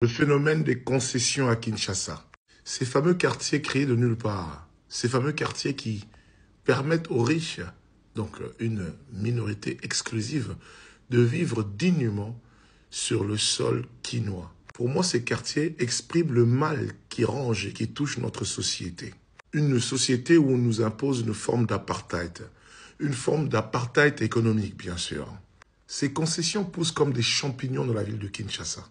Le phénomène des concessions à Kinshasa. Ces fameux quartiers créés de nulle part, ces fameux quartiers qui permettent aux riches, donc une minorité exclusive, de vivre dignement sur le sol quinois. Pour moi, ces quartiers expriment le mal qui ronge et qui touche notre société. Une société où on nous impose une forme d'apartheid. Une forme d'apartheid économique, bien sûr. Ces concessions poussent comme des champignons dans la ville de Kinshasa.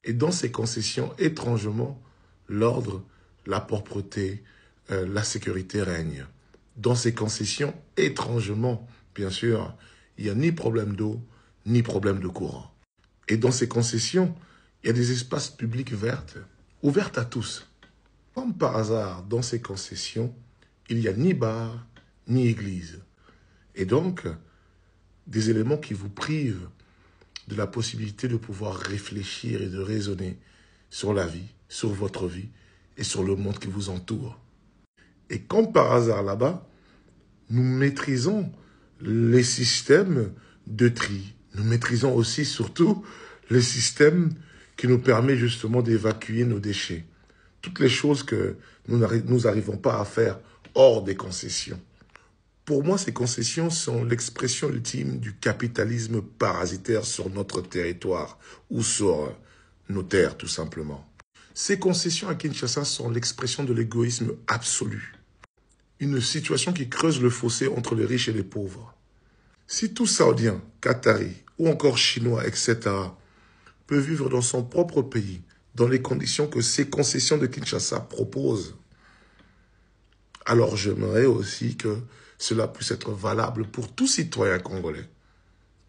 Et dans ces concessions, étrangement, l'ordre, la propreté, la sécurité règnent. Dans ces concessions, étrangement, bien sûr, il n'y a ni problème d'eau, ni problème de courant. Et dans ces concessions, il y a des espaces publics verts, ouverts à tous. Comme par hasard, dans ces concessions, il n'y a ni bar, ni église. Et donc, des éléments qui vous privent de la possibilité de pouvoir réfléchir et de raisonner sur la vie, sur votre vie et sur le monde qui vous entoure. Et comme par hasard là-bas, nous maîtrisons les systèmes de tri. Nous maîtrisons aussi surtout les systèmes qui nous permettent justement d'évacuer nos déchets. Toutes les choses que nous n'arrivons pas à faire hors des concessions. Pour moi, ces concessions sont l'expression ultime du capitalisme parasitaire sur notre territoire ou sur nos terres, tout simplement. Ces concessions à Kinshasa sont l'expression de l'égoïsme absolu. Une situation qui creuse le fossé entre les riches et les pauvres. Si tout Saoudien, Qatari ou encore Chinois, etc., peut vivre dans son propre pays, dans les conditions que ces concessions de Kinshasa proposent, alors j'aimerais aussi que cela puisse être valable pour tout citoyen congolais.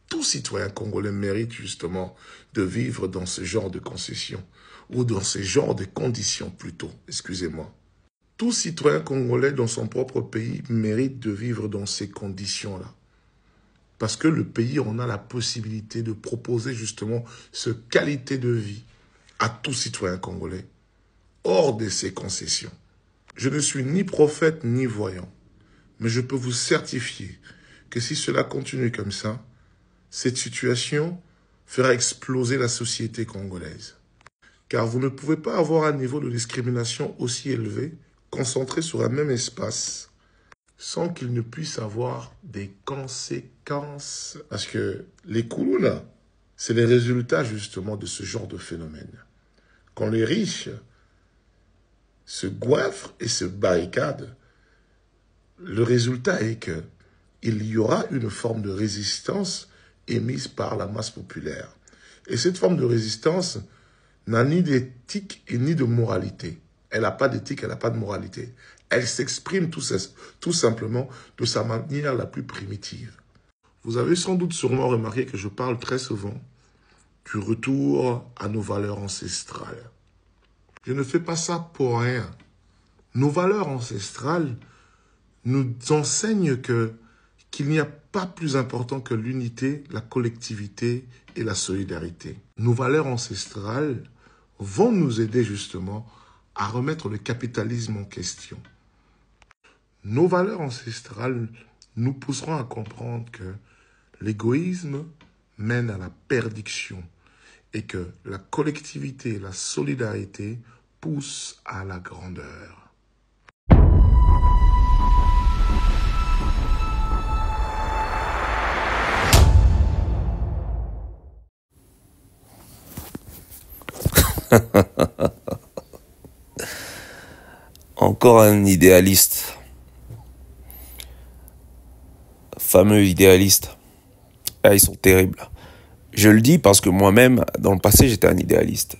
Tout citoyen congolais mérite justement de vivre dans ce genre de concessions, ou dans ce genre de conditions plutôt, excusez-moi. Tout citoyen congolais dans son propre pays mérite de vivre dans ces conditions-là. Parce que le pays, on a la possibilité de proposer justement cette qualité de vie à tout citoyen congolais, hors de ces concessions. Je ne suis ni prophète ni voyant, mais je peux vous certifier que si cela continue comme ça, cette situation fera exploser la société congolaise. Car vous ne pouvez pas avoir un niveau de discrimination aussi élevé, concentré sur un même espace, sans qu'il ne puisse avoir des conséquences. Parce que les koulouna, c'est les résultats justement de ce genre de phénomène. Quand les riches se goinfrent et se barricadent, le résultat est qu'il y aura une forme de résistance émise par la masse populaire. Et cette forme de résistance n'a ni d'éthique et ni de moralité. Elle n'a pas d'éthique, elle n'a pas de moralité. Elle s'exprime tout simplement de sa manière la plus primitive. Vous avez sans doute sûrement remarqué que je parle très souvent du retour à nos valeurs ancestrales. Je ne fais pas ça pour rien. Nos valeurs ancestrales nous enseignent qu'il n'y a pas plus important que l'unité, la collectivité et la solidarité. Nos valeurs ancestrales vont nous aider justement à remettre le capitalisme en question. Nos valeurs ancestrales nous pousseront à comprendre que l'égoïsme mène à la perdition et que la collectivité et la solidarité poussent à la grandeur. Encore un idéaliste. Fameux idéaliste. Ah, ils sont terribles. Je le dis parce que moi-même, dans le passé, j'étais un idéaliste.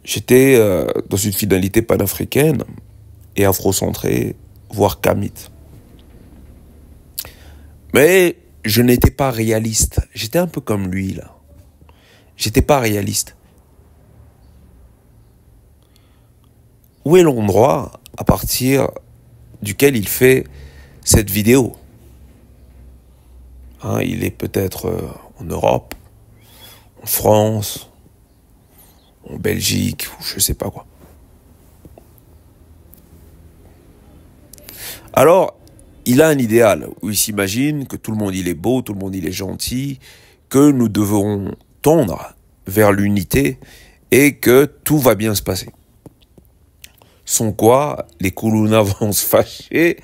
J'étais dans une finalité panafricaine et afrocentrée, voire kamite. Mais je n'étais pas réaliste. J'étais un peu comme lui, là. J'étais pas réaliste. Où est l'endroit à partir duquel il fait cette vidéo? Il est peut-être en Europe, en France, en Belgique, ou je sais pas quoi. Alors, il a un idéal où il s'imagine que tout le monde il est beau, tout le monde il est gentil, que nous devons tendre vers l'unité et que tout va bien se passer. Sans quoi, les Kuluna vont se fâcher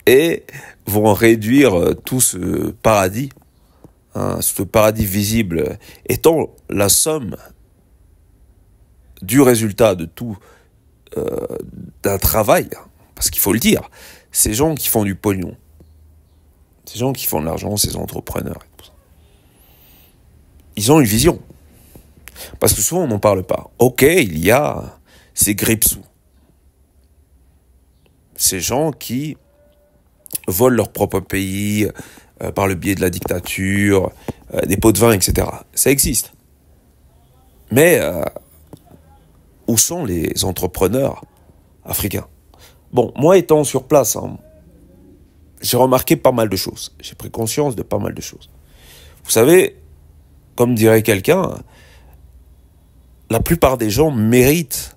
et vont réduire tout ce paradis, ce paradis visible étant la somme du résultat de tout, d'un travail, parce qu'il faut le dire, ces gens qui font du pognon, ces gens qui font de l'argent, ces entrepreneurs, ils ont une vision. Parce que souvent on n'en parle pas. Ok, il y a ces grippe-sous, ces gens qui volent leur propre pays par le biais de la dictature, des pots de vin, etc. Ça existe. Mais où sont les entrepreneurs africains? Bon, moi étant sur place, j'ai remarqué pas mal de choses. J'ai pris conscience de pas mal de choses. Vous savez, comme dirait quelqu'un, la plupart des gens méritent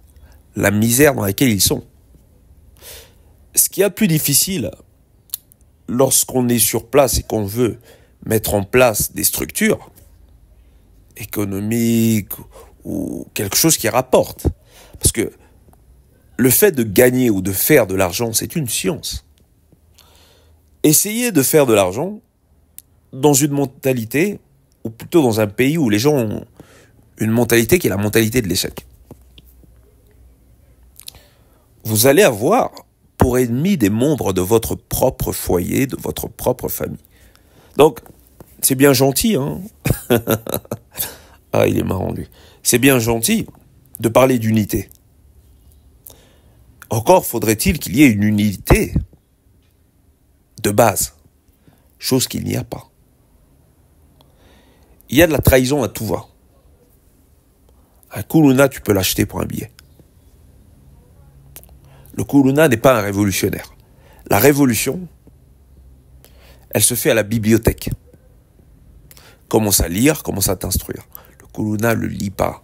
la misère dans laquelle ils sont. Ce qui est le plus difficile lorsqu'on est sur place et qu'on veut mettre en place des structures économiques ou quelque chose qui rapporte. Parce que le fait de gagner ou de faire de l'argent, c'est une science. Essayez de faire de l'argent dans une mentalité, ou plutôt dans un pays où les gens ont une mentalité qui est la mentalité de l'échec. Vous allez avoir pour ennemi des membres de votre propre foyer, de votre propre famille. Donc, c'est bien gentil, hein. Ah, il est marrant, lui. C'est bien gentil de parler d'unité. Encore faudrait-il qu'il y ait une unité de base, chose qu'il n'y a pas. Il y a de la trahison à tout va. Un Kuluna, tu peux l'acheter pour un billet. Le Kuluna n'est pas un révolutionnaire. La révolution, elle se fait à la bibliothèque. Commence à lire, commence à t'instruire. Le Kuluna ne le lit pas.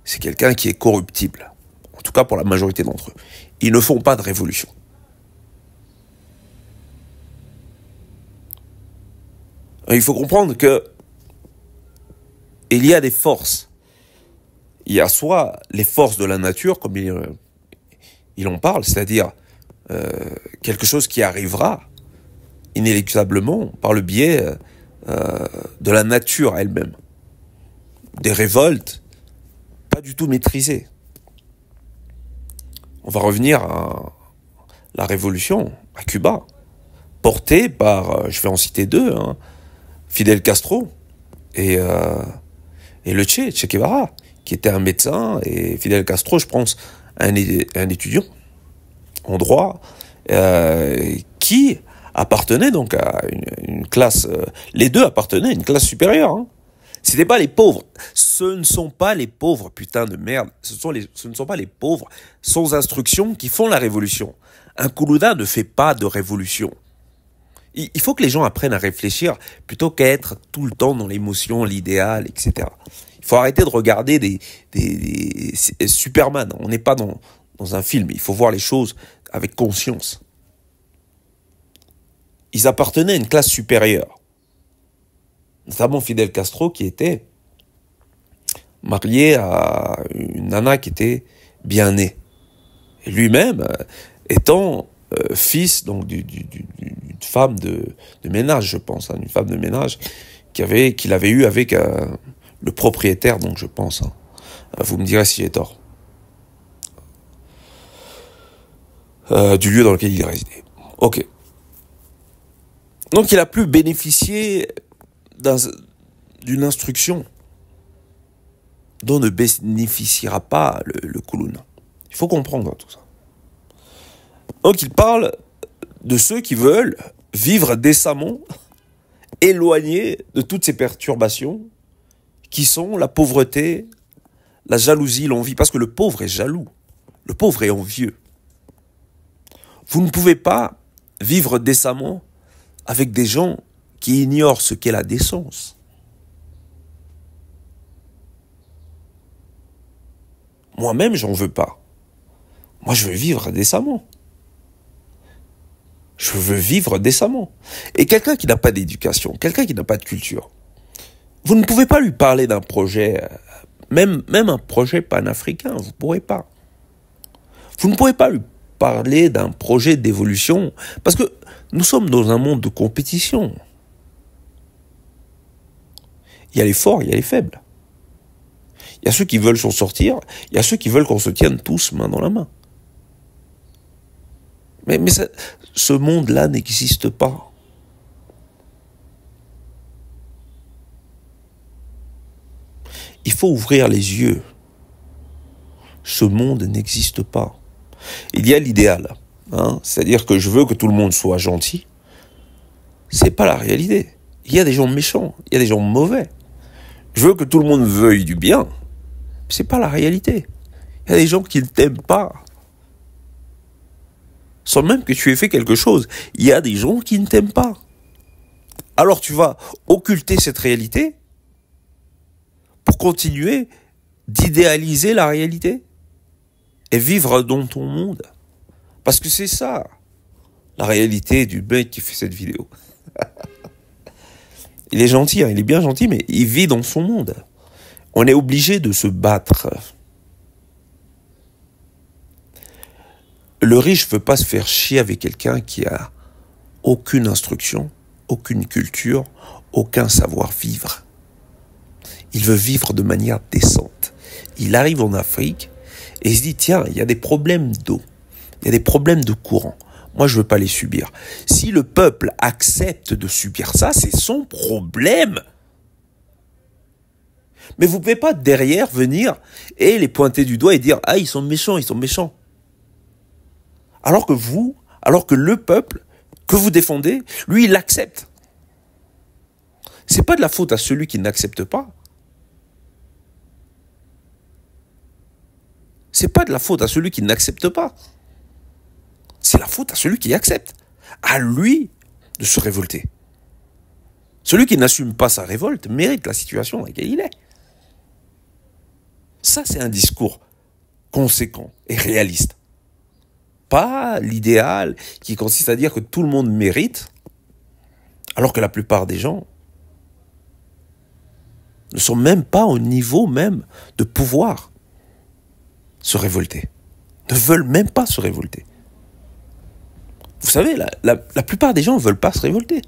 C'est quelqu'un qui est corruptible. En tout cas pour la majorité d'entre eux. Ils ne font pas de révolution. Il faut comprendre que il y a des forces. Il y a soit les forces de la nature, comme il en parle, c'est-à-dire quelque chose qui arrivera inéluctablement par le biais de la nature elle-même. Des révoltes pas du tout maîtrisées. On va revenir à la révolution à Cuba, portée par, je vais en citer deux, Fidel Castro et le Che Guevara, qui était un médecin, et Fidel Castro, je pense, un étudiant en droit, qui appartenait donc à une classe, les deux appartenaient à une classe supérieure. C'était pas les pauvres. Ce ne sont pas les pauvres, putain de merde. Ce ne sont pas les pauvres sans instruction qui font la révolution. Un Kuluna ne fait pas de révolution. Il faut que les gens apprennent à réfléchir plutôt qu'à être tout le temps dans l'émotion, l'idéal, etc. Il faut arrêter de regarder des Superman. On n'est pas dans un film. Il faut voir les choses avec conscience. Ils appartenaient à une classe supérieure. Notamment Fidel Castro qui était marié à une nana qui était bien née. Et lui-même étant fils donc d'une femme de ménage, je pense, une femme de ménage qu'il avait eu avec le propriétaire, donc je pense. Vous me direz si j'ai tort. Du lieu dans lequel il résidait. Ok. Donc il a pu bénéficier d'une instruction dont ne bénéficiera pas le Kuluna. Il faut comprendre tout ça. Donc il parle de ceux qui veulent vivre décemment, éloignés de toutes ces perturbations qui sont la pauvreté, la jalousie, l'envie. Parce que le pauvre est jaloux. Le pauvre est envieux. Vous ne pouvez pas vivre décemment avec des gens qui ignorent ce qu'est la décence. Moi-même, j'en veux pas. Moi, je veux vivre décemment. Je veux vivre décemment. Et quelqu'un qui n'a pas d'éducation, quelqu'un qui n'a pas de culture, vous ne pouvez pas lui parler d'un projet Même un projet panafricain, vous ne pourrez pas. Vous ne pourrez pas lui parler d'un projet d'évolution, parce que nous sommes dans un monde de compétition. Il y a les forts, il y a les faibles. Il y a ceux qui veulent s'en sortir, il y a ceux qui veulent qu'on se tienne tous main dans la main. Mais ce monde-là n'existe pas. Il faut ouvrir les yeux. Ce monde n'existe pas. Il y a l'idéal, c'est-à-dire que je veux que tout le monde soit gentil. C'est pas la réalité. Il y a des gens méchants, il y a des gens mauvais. Je veux que tout le monde veuille du bien. C'est pas la réalité. Il y a des gens qui ne t'aiment pas. Sans même que tu aies fait quelque chose, il y a des gens qui ne t'aiment pas. Alors tu vas occulter cette réalité pour continuer d'idéaliser la réalité et vivre dans ton monde. Parce que c'est ça, la réalité du mec qui fait cette vidéo. Il est gentil, il est bien gentil, mais il vit dans son monde. On est obligé de se battre. Le riche ne veut pas se faire chier avec quelqu'un qui a aucune instruction, aucune culture, aucun savoir-vivre. Il veut vivre de manière décente. Il arrive en Afrique et il se dit, tiens, il y a des problèmes d'eau, il y a des problèmes de courant. Moi, je ne veux pas les subir. Si le peuple accepte de subir ça, c'est son problème. Mais vous ne pouvez pas derrière venir et les pointer du doigt et dire, ah, ils sont méchants, ils sont méchants. Alors que le peuple que vous défendez, lui, il l'accepte. C'est pas de la faute à celui qui n'accepte pas. C'est pas de la faute à celui qui n'accepte pas. C'est la faute à celui qui accepte. À lui de se révolter. Celui qui n'assume pas sa révolte mérite la situation dans laquelle il est. Ça, c'est un discours conséquent et réaliste. Pas l'idéal qui consiste à dire que tout le monde mérite, alors que la plupart des gens ne sont même pas au niveau même de pouvoir se révolter. Ne veulent même pas se révolter. Vous savez, la plupart des gens ne veulent pas se révolter.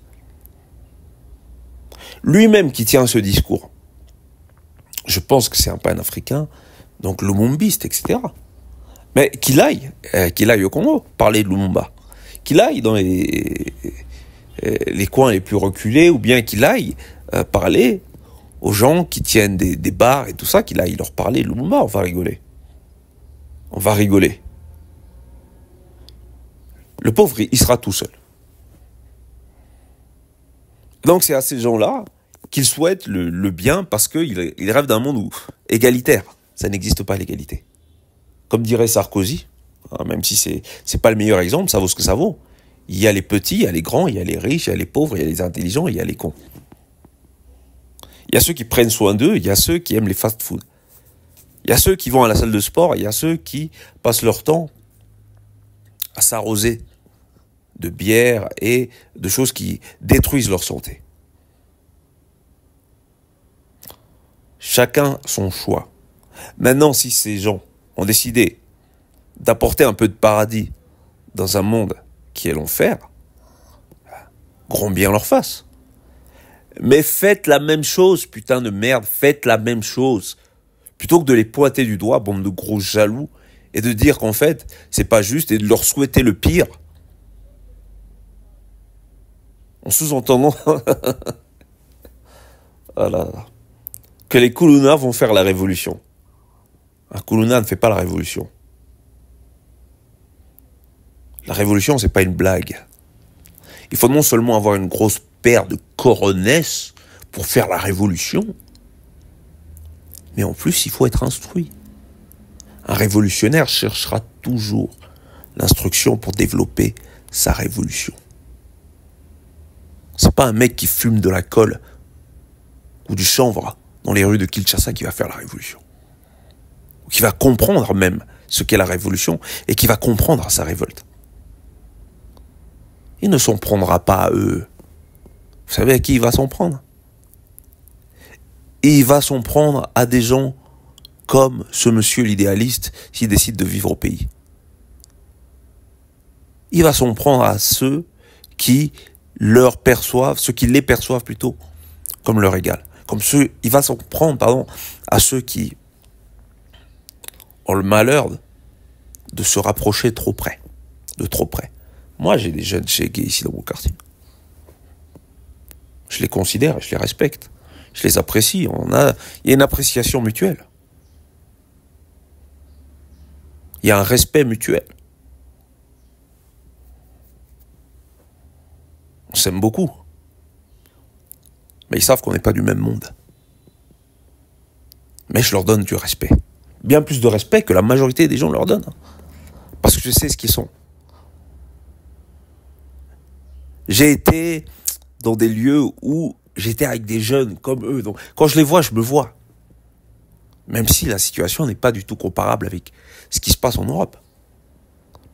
Lui-même qui tient ce discours, je pense que c'est un panafricain, donc lumumbiste, etc. Mais qu'il aille au Congo, parler de Lumumba. Qu'il aille dans les coins les plus reculés, ou bien qu'il aille parler aux gens qui tiennent des bars et tout ça, qu'il aille leur parler de Lumumba, on va rigoler. On va rigoler. Le pauvre, il sera tout seul. Donc c'est à ces gens-là qu'ils souhaitent le bien parce qu'ils rêvent d'un monde égalitaire. Ça n'existe pas l'égalité. Comme dirait Sarkozy, même si c'est pas le meilleur exemple, ça vaut ce que ça vaut. Il y a les petits, il y a les grands, il y a les riches, il y a les pauvres, il y a les intelligents, il y a les cons. Il y a ceux qui prennent soin d'eux, il y a ceux qui aiment les fast-food. Il y a ceux qui vont à la salle de sport, il y a ceux qui passent leur temps à s'arroser de bière et de choses qui détruisent leur santé. Chacun son choix. Maintenant, si ces gens ont décidé d'apporter un peu de paradis dans un monde qui est l'enfer, grand bien leur face. Mais faites la même chose, putain de merde, faites la même chose. Plutôt que de les pointer du doigt, bande de gros jaloux, et de dire qu'en fait, c'est pas juste, et de leur souhaiter le pire. En sous-entendant voilà, que les Koulouna vont faire la révolution. Un Koulouna ne fait pas la révolution. La révolution, c'est pas une blague. Il faut non seulement avoir une grosse paire de coronesses pour faire la révolution, mais en plus, il faut être instruit. Un révolutionnaire cherchera toujours l'instruction pour développer sa révolution. C'est pas un mec qui fume de la colle ou du chanvre dans les rues de Kinshasa qui va faire la révolution. Ou qui va comprendre même ce qu'est la révolution et qui va comprendre sa révolte. Il ne s'en prendra pas à eux. Vous savez à qui il va s'en prendre ? Il va s'en prendre à des gens comme ce monsieur l'idéaliste s'il décide de vivre au pays. Il va s'en prendre à ceux qui leur perçoivent, ceux qui les perçoivent plutôt comme leur égal. Il va s'en prendre, à ceux qui ont le malheur de se rapprocher trop près, de trop près. Moi, j'ai des jeunes chez gays ici dans mon quartier. Je les considère, je les respecte, je les apprécie. Il y a une appréciation mutuelle. Il y a un respect mutuel. On s'aime beaucoup. Mais ils savent qu'on n'est pas du même monde. Mais je leur donne du respect. Bien plus de respect que la majorité des gens leur donnent. Parce que je sais ce qu'ils sont. J'ai été dans des lieux où j'étais avec des jeunes comme eux. Donc, quand je les vois, je me vois. Même si la situation n'est pas du tout comparable avec ce qui se passe en Europe.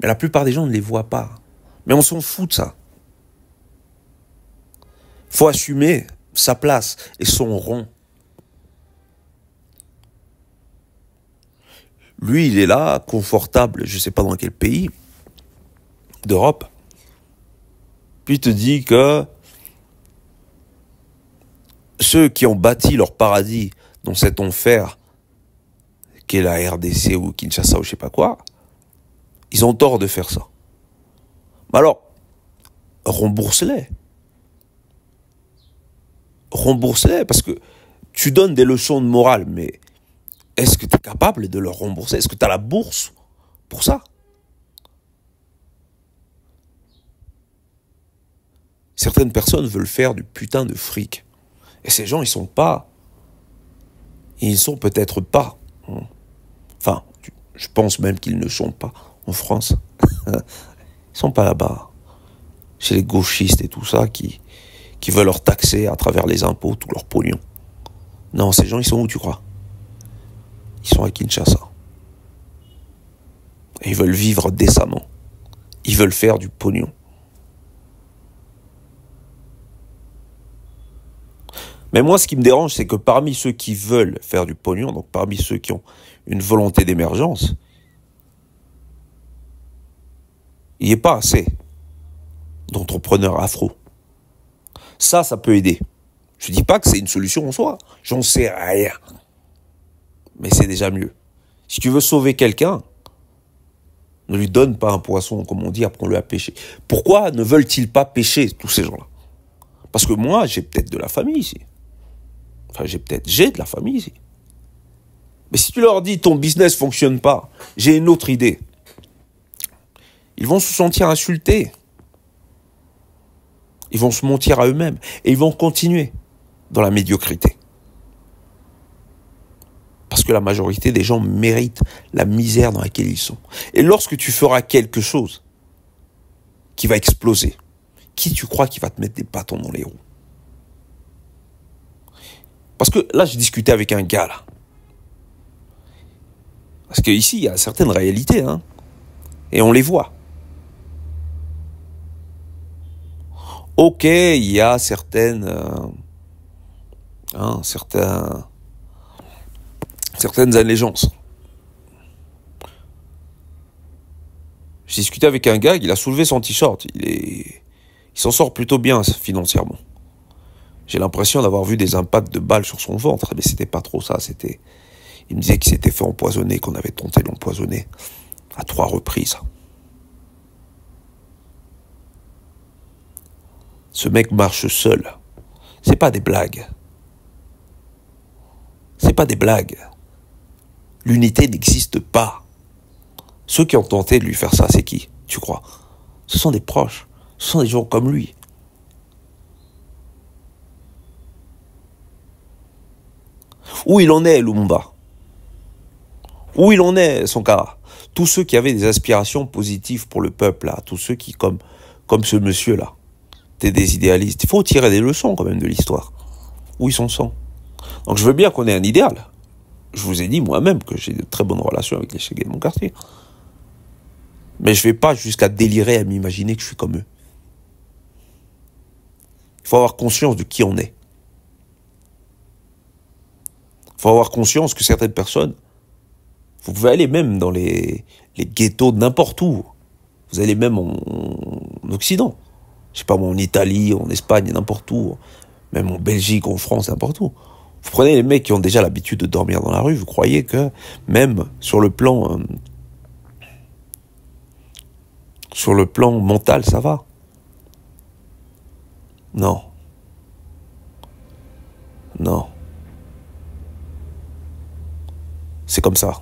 Mais la plupart des gens ne les voient pas. Mais on s'en fout de ça. Faut assumer sa place et son rond. Lui, il est là, confortable, je ne sais pas dans quel pays d'Europe. Puis il te dit que ceux qui ont bâti leur paradis dans cet enfer qu'est la RDC ou Kinshasa ou je sais pas quoi, ils ont tort de faire ça. Mais alors, rembourse-les. Rembourse-les, parce que tu donnes des leçons de morale, mais est-ce que tu es capable de leur rembourser? Est-ce que tu as la bourse pour ça? Certaines personnes veulent faire du putain de fric. Et ces gens, ils sont peut-être pas. Enfin, je pense même qu'ils ne sont pas en France. Ils sont pas là-bas. Chez les gauchistes et tout ça qui veulent leur taxer à travers les impôts tout leur pognon. Non, ces gens, ils sont où, tu crois? Ils sont à Kinshasa. Et ils veulent vivre décemment. Ils veulent faire du pognon. Mais moi, ce qui me dérange, c'est que parmi ceux qui veulent faire du pognon, donc parmi ceux qui ont une volonté d'émergence, il n'y a pas assez d'entrepreneurs afro. Ça peut aider. Je ne dis pas que c'est une solution en soi. J'en sais rien. Mais c'est déjà mieux. Si tu veux sauver quelqu'un, ne lui donne pas un poisson, comme on dit, apprends-le à pêcher. Pourquoi ne veulent-ils pas pêcher, tous ces gens-là? Parce que moi, j'ai peut-être de la famille ici. Enfin, j'ai de la famille ici. Mais si tu leur dis, ton business ne fonctionne pas, j'ai une autre idée, ils vont se sentir insultés. Ils vont se mentir à eux-mêmes. Et ils vont continuer dans la médiocrité. Parce que la majorité des gens méritent la misère dans laquelle ils sont. Et lorsque tu feras quelque chose qui va exploser, qui tu crois qui va te mettre des bâtons dans les roues? Parce que là, j'ai discuté avec un gars, là. Parce qu'ici, il y a certaines réalités, hein. Et on les voit. Ok, il y a certaines allégeances. J'ai discuté avec un gars, il a soulevé son t-shirt. Il s'en sort plutôt bien financièrement. J'ai l'impression d'avoir vu des impacts de balles sur son ventre, mais c'était pas trop ça. Il me disait qu'il s'était fait empoisonner, qu'on avait tenté de l'empoisonner à 3 reprises. Ce mec marche seul. C'est pas des blagues. C'est pas des blagues. L'unité n'existe pas. Ceux qui ont tenté de lui faire ça, c'est qui, tu crois? Ce sont des proches. Ce sont des gens comme lui. Où il en est, Lumumba? Où il en est, Sankara? Tous ceux qui avaient des aspirations positives pour le peuple, là, tous ceux qui, comme ce monsieur-là, étaient des idéalistes. Il faut tirer des leçons quand même de l'histoire. Où ils sont. Donc je veux bien qu'on ait un idéal. Je vous ai dit moi-même que j'ai de très bonnes relations avec les Chegués de mon quartier. Mais je ne vais pas jusqu'à délirer à m'imaginer que je suis comme eux. Il faut avoir conscience de qui on est. Il faut avoir conscience que certaines personnes Vous pouvez aller même dans les ghettos n'importe où. Vous allez même en Occident. Je sais pas moi, en Italie, en Espagne, n'importe où. Même en Belgique, en France, n'importe où. Vous prenez les mecs qui ont déjà l'habitude de dormir dans la rue, vous croyez que même sur le plan mental, ça va? Non. Non. C'est comme ça.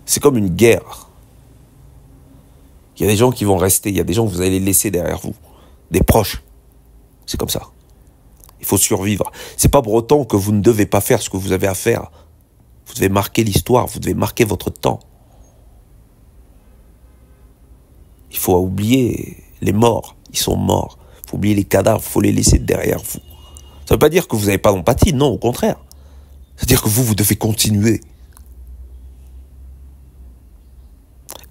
C'est comme une guerre. Il y a des gens qui vont rester, il y a des gens que vous allez laisser derrière vous. Des proches. C'est comme ça. Il faut survivre. C'est pas pour autant que vous ne devez pas faire ce que vous avez à faire. Vous devez marquer l'histoire, vous devez marquer votre temps. Il faut oublier les morts. Ils sont morts. Il faut oublier les cadavres, il faut les laisser derrière vous. Ça ne veut pas dire que vous n'avez pas d'empathie, non, au contraire. C'est-à-dire que vous devez continuer.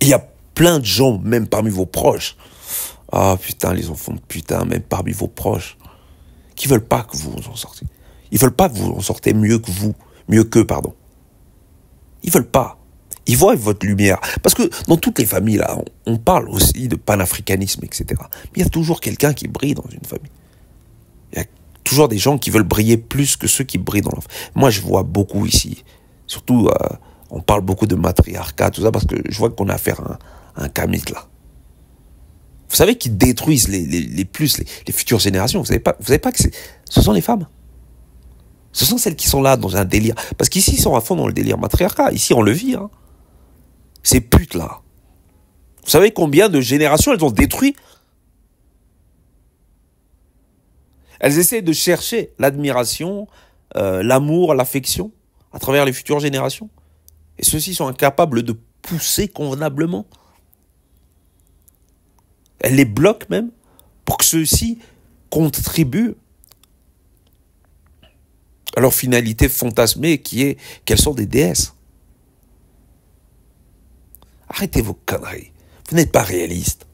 Et il y a plein de gens, même parmi vos proches. Ah putain, les enfants de putain, même parmi vos proches, qui veulent pas que vous vous en sortiez. Ils veulent pas que vous en sortez mieux qu'eux, pardon. Ils veulent pas. Ils voient votre lumière. Parce que dans toutes les familles, là, on parle aussi de panafricanisme, etc. Mais il y a toujours quelqu'un qui brille dans une famille. Il y a toujours des gens qui veulent briller plus que ceux qui brillent dans leur famille. Moi, je vois beaucoup ici. Surtout, on parle beaucoup de matriarcat, tout ça, parce que je vois qu'on a affaire à un Kamit, là. Vous savez qu'ils détruisent les futures générations. Vous savez pas que ce sont les femmes. Ce sont celles qui sont là dans un délire. Parce qu'ici, ils sont à fond dans le délire matriarcat. Ici, on le vit. Hein. Ces putes-là. Vous savez combien de générations elles ont détruit? Elles essaient de chercher l'admiration, l'amour, l'affection à travers les futures générations. Et ceux-ci sont incapables de pousser convenablement. Elles les bloquent même pour que ceux-ci contribuent à leur finalité fantasmée qui est qu'elles sont des déesses. Arrêtez vos conneries. Vous n'êtes pas réaliste.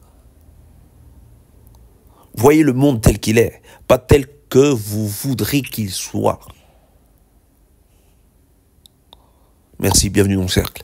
Voyez le monde tel qu'il est, pas tel que vous voudrez qu'il soit. Merci, bienvenue dans le cercle.